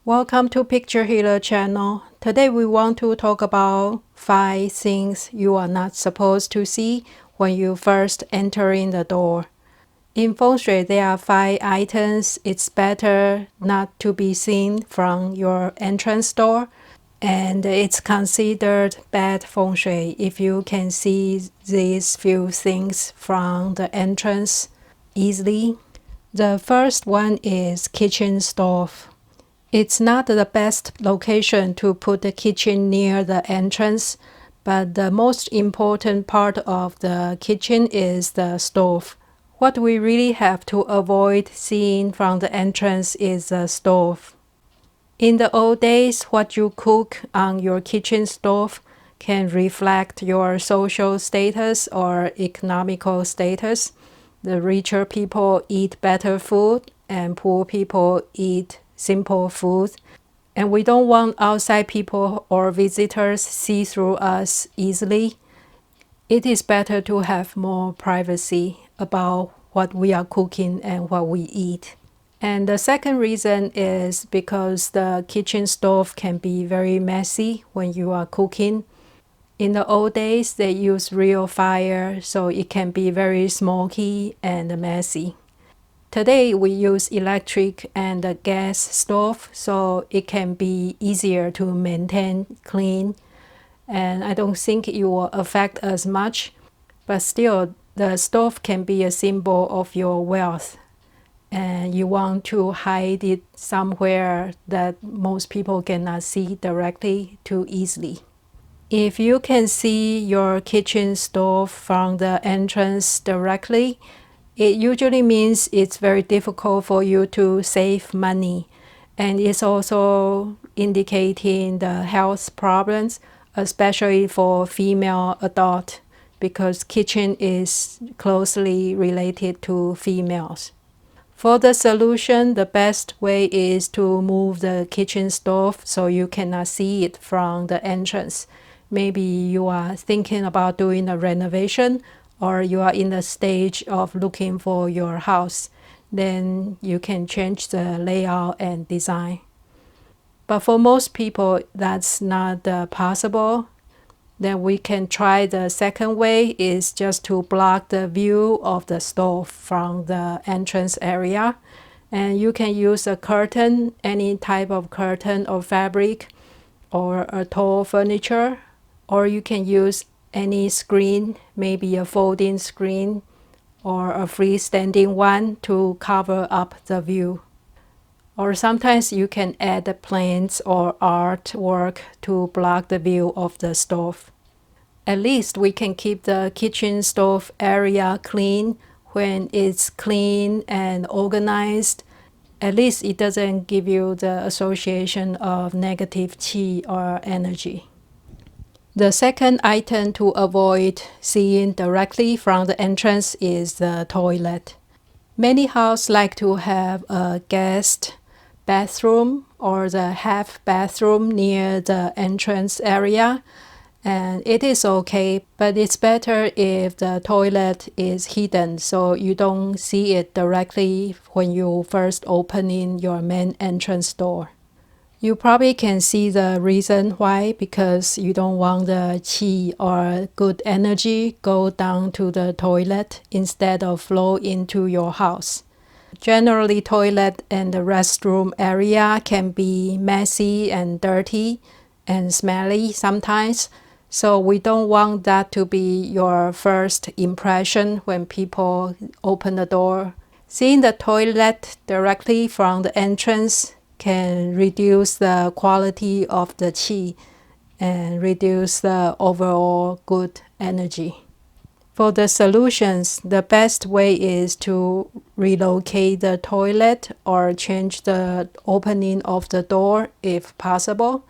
Welcome to Picture Healer channel. Today we want to talk about 5 things you are not supposed to see when you first enter in the door. In Feng Shui, there are 5 items it's better not to be seen from your entrance door, and it's considered bad Feng Shui if you can see these few things from the entrance easily. The first one is kitchen stove. It's not the best location to put the kitchen near the entrance, but the most important part of the kitchen is the stove. What we really have to avoid seeing from the entrance is the stove. In the old days, what you cook on your kitchen stove can reflect your social status or economical status. The richer people eat better food and poor people eat simple food. And we don't want outside people or visitors see through us easily. It is better to have more privacy about what we are cooking and what we eat. And the second reason is because the kitchen stove can be very messy when you are cooking. In the old days, they use real fire, so it can be very smoky and messy. Today, we use electric and a gas stove, so it can be easier to maintain clean. And I don't think it will affect as much, but still, the stove can be a symbol of your wealth. And you want to hide it somewhere that most people cannot see directly too easily. If you can see your kitchen stove from the entrance directly, it usually means it's very difficult for you to save money, and it's also indicating the health problems, especially for female adult, because kitchen is closely related to females. For the solution, the best way is to move the kitchen stove so you cannot see it from the entrance. Maybe you are thinking about doing a renovation, or you are in the stage of looking for your house. Then you can change the layout and design. But for most people, that's not possible. Then we can try the second way is just to block the view of the stove from the entrance area. And you can use a curtain, any type of curtain or fabric, or a tall furniture, or you can use any screen, maybe a folding screen or a freestanding one to cover up the view. Or sometimes you can add plants or artwork to block the view of the stove. At least we can keep the kitchen stove area clean when it's clean and organized. At least it doesn't give you the association of negative qi or energy. The second item to avoid seeing directly from the entrance is the toilet. Many houses like to have a guest bathroom or the half bathroom near the entrance area, and it is okay, but it's better if the toilet is hidden so you don't see it directly when you first open in your main entrance door. You probably can see the reason why, because you don't want the qi or good energy go down to the toilet instead of flow into your house. Generally, toilet and the restroom area can be messy and dirty and smelly sometimes, so we don't want that to be your first impression when people open the door. Seeing the toilet directly from the entrance can reduce the quality of the qi and reduce the overall good energy. For the solutions, the best way is to relocate the toilet or change the opening of the door if possible.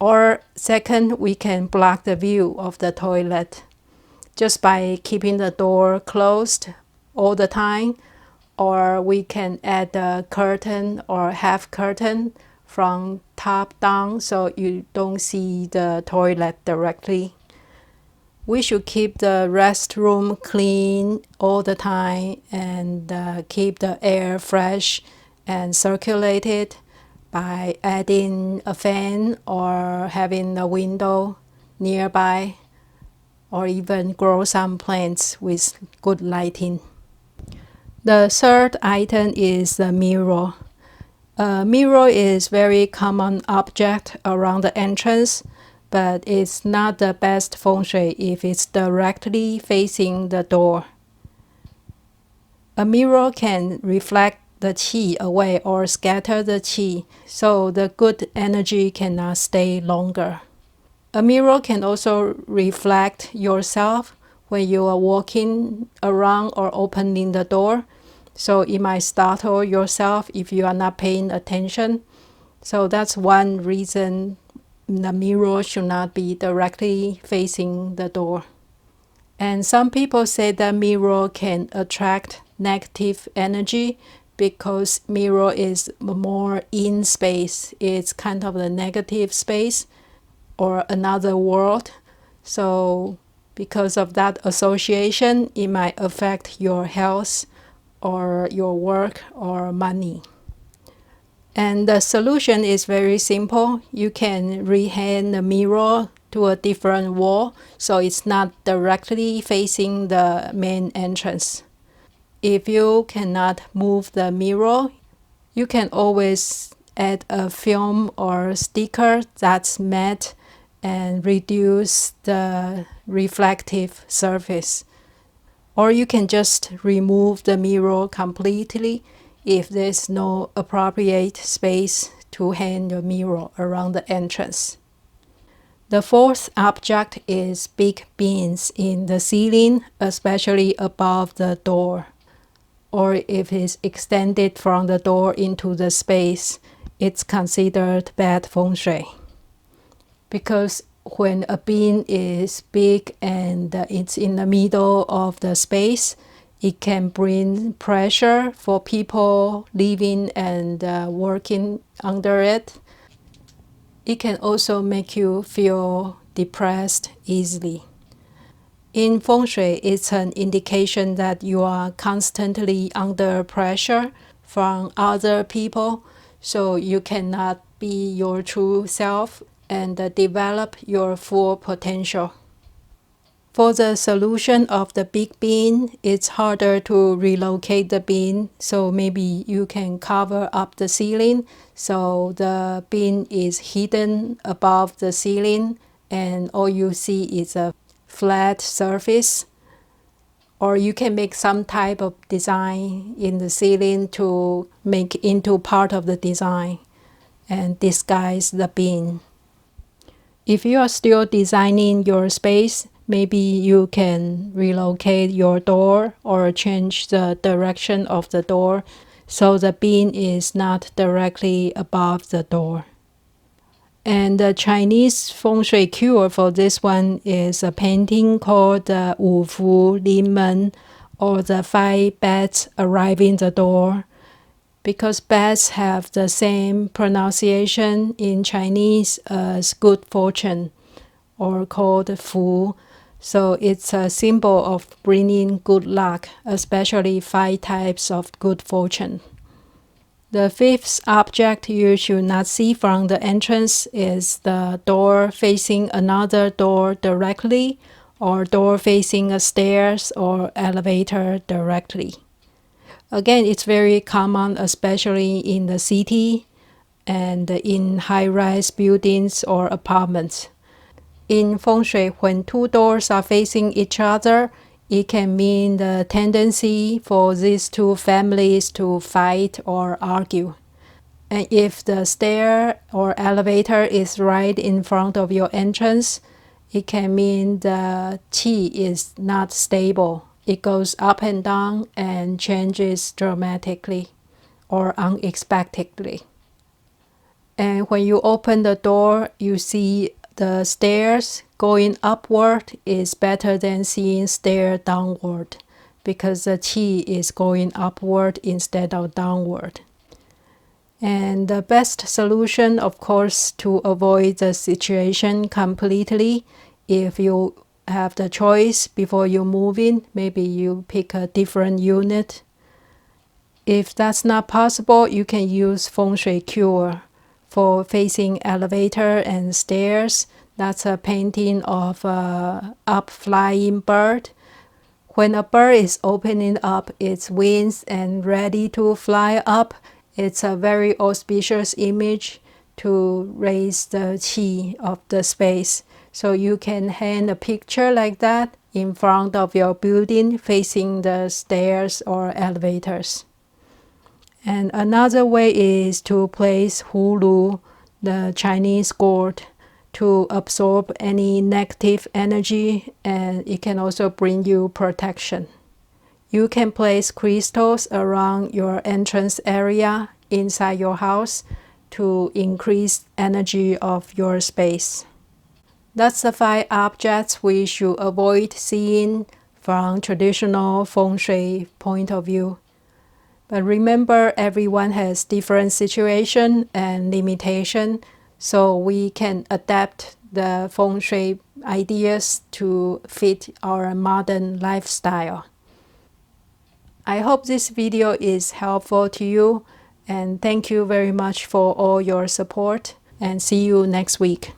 Or second, we can block the view of the toilet just by keeping the door closed all the time, or we can add a curtain or half curtain from top down so you don't see the toilet directly. We should keep the restroom clean all the time and keep the air fresh and circulated. by adding a fan or having a window nearby, or even grow some plants with good lighting. The third item is the mirror. A mirror is very common object around the entrance, but it's not the best feng shui if it's directly facing the door. A mirror can reflect the qi away or scatter the qi, so the good energy cannot stay longer. A mirror can also reflect yourself when you are walking around or opening the door, so it might startle yourself if you are not paying attention. So that's one reason the mirror should not be directly facing the door. And some people say that mirror can attract negative energy because mirror is more in space. It's kind of a negative space or another world. So because of that association, it might affect your health or your work or money. And the solution is very simple. You can rehang the mirror to a different wall so it's not directly facing the main entrance. If you cannot move the mirror, you can always add a film or sticker that's matte and reduce the reflective surface. Or you can just remove the mirror completely if there's no appropriate space to hang your mirror around the entrance. The fourth object is big beams in the ceiling, especially above the door. Or if it's extended from the door into the space, it's considered bad feng shui. Because when a beam is big and it's in the middle of the space, it can bring pressure for people living and working under it. It can also make you feel depressed easily. In feng shui, it's an indication that you are constantly under pressure from other people, so you cannot be your true self and develop your full potential. For the solution of the big beam, it's harder to relocate the beam, so maybe you can cover up the ceiling so the beam is hidden above the ceiling and all you see is a flat surface. Or you can make some type of design in the ceiling to make into part of the design and disguise the beam. If you are still designing your space, maybe you can relocate your door or change the direction of the door so the beam is not directly above the door. And the Chinese Feng Shui cure for this one is a painting called the Wu Fu Lin Men, or the 5 bats arriving the door. Because bats have the same pronunciation in Chinese as good fortune, or called fu. So it's a symbol of bringing good luck, especially 5 types of good fortune. The fifth object you should not see from the entrance is the door facing another door directly, or door facing a stairs or elevator directly. Again, it's very common, especially in the city and in high-rise buildings or apartments. In feng shui, when 2 doors are facing each other, it can mean the tendency for these 2 families to fight or argue. And if the stair or elevator is right in front of your entrance, it can mean the qi is not stable. It goes up and down and changes dramatically or unexpectedly. And when you open the door, you see the stairs going upward is better than seeing stairs downward, because the qi is going upward instead of downward. And the best solution, of course, to avoid the situation completely, if you have the choice before you move in, maybe you pick a different unit. If that's not possible, you can use feng shui cure. For facing elevator and stairs, that's a painting of a up flying bird. When a bird is opening up its wings and ready to fly up, it's a very auspicious image to raise the qi of the space. So you can hang a picture like that in front of your building facing the stairs or elevators. And another way is to place hulu, the Chinese gourd, to absorb any negative energy, and it can also bring you protection. You can place crystals around your entrance area inside your house to increase energy of your space. That's the 5 objects we should avoid seeing from traditional feng shui point of view. But remember, everyone has different situation and limitation, so we can adapt the feng shui ideas to fit our modern lifestyle. I hope this video is helpful to you, and thank you very much for all your support, and see you next week.